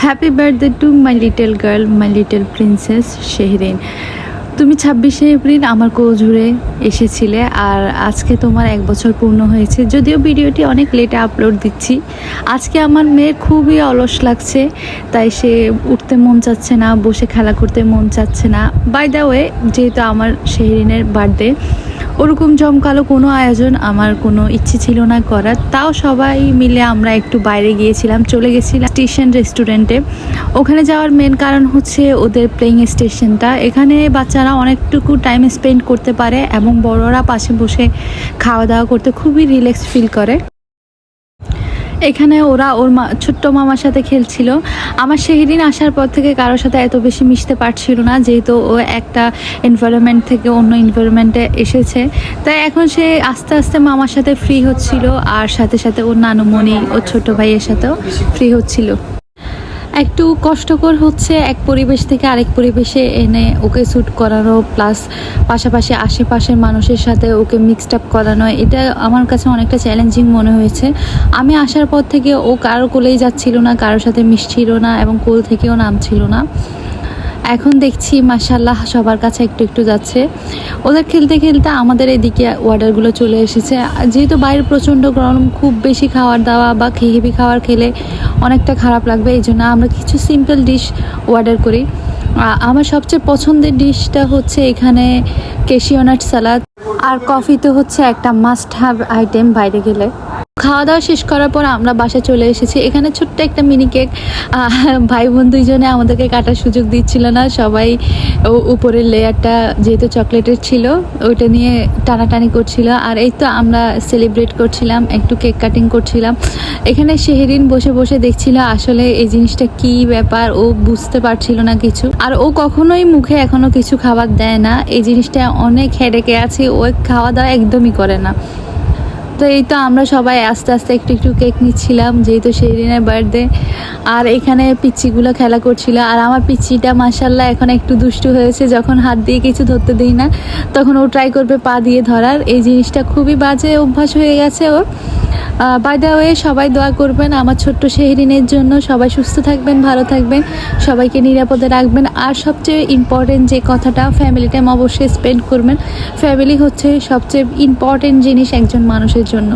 Happy birthday to my little girl, my little princess Shehrin. তুমি 26শে April আমার কোজুরে এসেছিলে, আর আজকে তোমার 1 বছর পূর্ণ হয়েছে। যদিও ভিডিওটি অনেক লেটে আপলোড দিচ্ছি। আজকে আমার মেয়ের খুবই অলস লাগছে, তাই সে উঠতে মন চাচ্ছে না, বসে খেলা করতে মন চাচ্ছে না। বাই দ্য ওয়ে, যেহেতু আমার শেহরিনের বার্থডে, ওরকম জমকালো কোনো আয়োজন আমার কোনো ইচ্ছে ছিল না করার। তাও সবাই মিলে আমরা একটু বাইরে গিয়েছিলাম, চলে গেছিলাম স্টেশন রেস্টুরেন্টে। ওখানে যাওয়ার মেন কারণ হচ্ছে ওদের প্লেইং স্টেশনটা। এখানে বাচ্চারা অনেকটুকু টাইম স্পেন্ড করতে পারে এবং বড়রা পাশে বসে খাওয়া দাওয়া করতে খুবই রিল্যাক্স ফিল করে। এখানে ওরা ওর ছোট্ট মামার সাথে খেলছিল। আমার শেহরিন আসার পর থেকে কারোর সাথে এত বেশি মিশতে পারছিল না, যেহেতু ও একটা এনভায়রনমেন্ট থেকে অন্য এনভায়রনমেন্টে এসেছে। তাই এখন সে আস্তে আস্তে মামার সাথে ফ্রি হচ্ছিল, আর সাথে সাথে ওর নানুমণি, ওর ছোট ভাইয়ের সাথেও ফ্রি হচ্ছিল। একটু কষ্টকর হচ্ছে এক পরিবেশ থেকে আরেক পরিবেশে এনে ওকে স্যুট করানো, প্লাস পাশাপাশি আশেপাশের মানুষের সাথে ওকে মিক্সড আপ করানো। এটা আমার কাছে অনেকটা চ্যালেঞ্জিং মনে হয়েছে। আমি আসার পর থেকে ও কারো কোলেই যাচ্ছিল না, কারোর সাথে মিশছিল না এবং কোল থেকেও নামছিল না। এখন দেখছি মাশাআল্লাহ সবার কাছে একটু একটু যাচ্ছে। ওদের খেলতে খেলতে আমাদের এদিকে অর্ডারগুলো চলে এসেছে। যেহেতু বাইরে প্রচণ্ড গরম, খুব বেশি খাবার দাওয়া বা হেভি খাবার খেলে অনেকটা খারাপ লাগবে, এই জন্য আমরা কিছু সিম্পল ডিশ অর্ডার করি। আমার সবচেয়ে পছন্দের ডিশটা হচ্ছে এখানে ক্যাশিউ নাট সালাদ, আর কফি তো হচ্ছে একটা মাস্ট হ্যাভ আইটেম বাইরে গেলে। খাওয়া দাওয়া শেষ করার পর আমরা বাসায় চলে এসেছি। এখানে ছোট্ট একটা মিনি কেক, ভাই বোন দুইজনে আমাদেরকে কাটার সুযোগ দিচ্ছিল না। সবাই উপরের লেয়ারটা যেহেতু চকলেটের ছিল, ওইটা নিয়ে টানাটানি করছিল। আর এই তো আমরা সেলিব্রেট করছিলাম, একটু কেক কাটিং করছিলাম। এখানে শেহরিন বসে বসে দেখছিল আসলে এই জিনিসটা কি ব্যাপার, ও বুঝতে পারছিল না কিছু। আর ও কখনোই মুখে এখনো কিছু খাবার দেয় না, এই জিনিসটা অনেক হেডেকে আছে, ও খাওয়া দাওয়া একদমই করে না। তো এই তো আমরা সবাই আস্তে আস্তে একটু একটু কেক নিচ্ছিলাম, যেহেতু শেহরিনের বার্থডে। আর এখানে পিচ্চিগুলো খেলা করছিল, আর আমার পিচ্চিটা মাশাআল্লাহ এখন একটু দুষ্টু হয়েছে। যখন হাত দিয়ে কিছু ধরতে দিই না, তখন ও ট্রাই করবে পা দিয়ে ধরার। এই জিনিসটা খুবই বাজে অভ্যাস হয়ে গেছে ওর। বাই দ্য ওয়ে, সবাই দোয়া করবেন আমার ছোট্ট শেহরিনের জন্য। সবাই সুস্থ থাকবেন, ভালো থাকবেন, সবাইকে নিরাপদে রাখবেন। আর সবচেয়ে ইম্পর্টেন্ট যে কথাটা, ফ্যামিলি টাইম অবশ্যই স্পেন্ড করবেন। ফ্যামিলি হচ্ছে সবচেয়ে ইম্পর্টেন্ট জিনিস একজন মানুষের জন্য।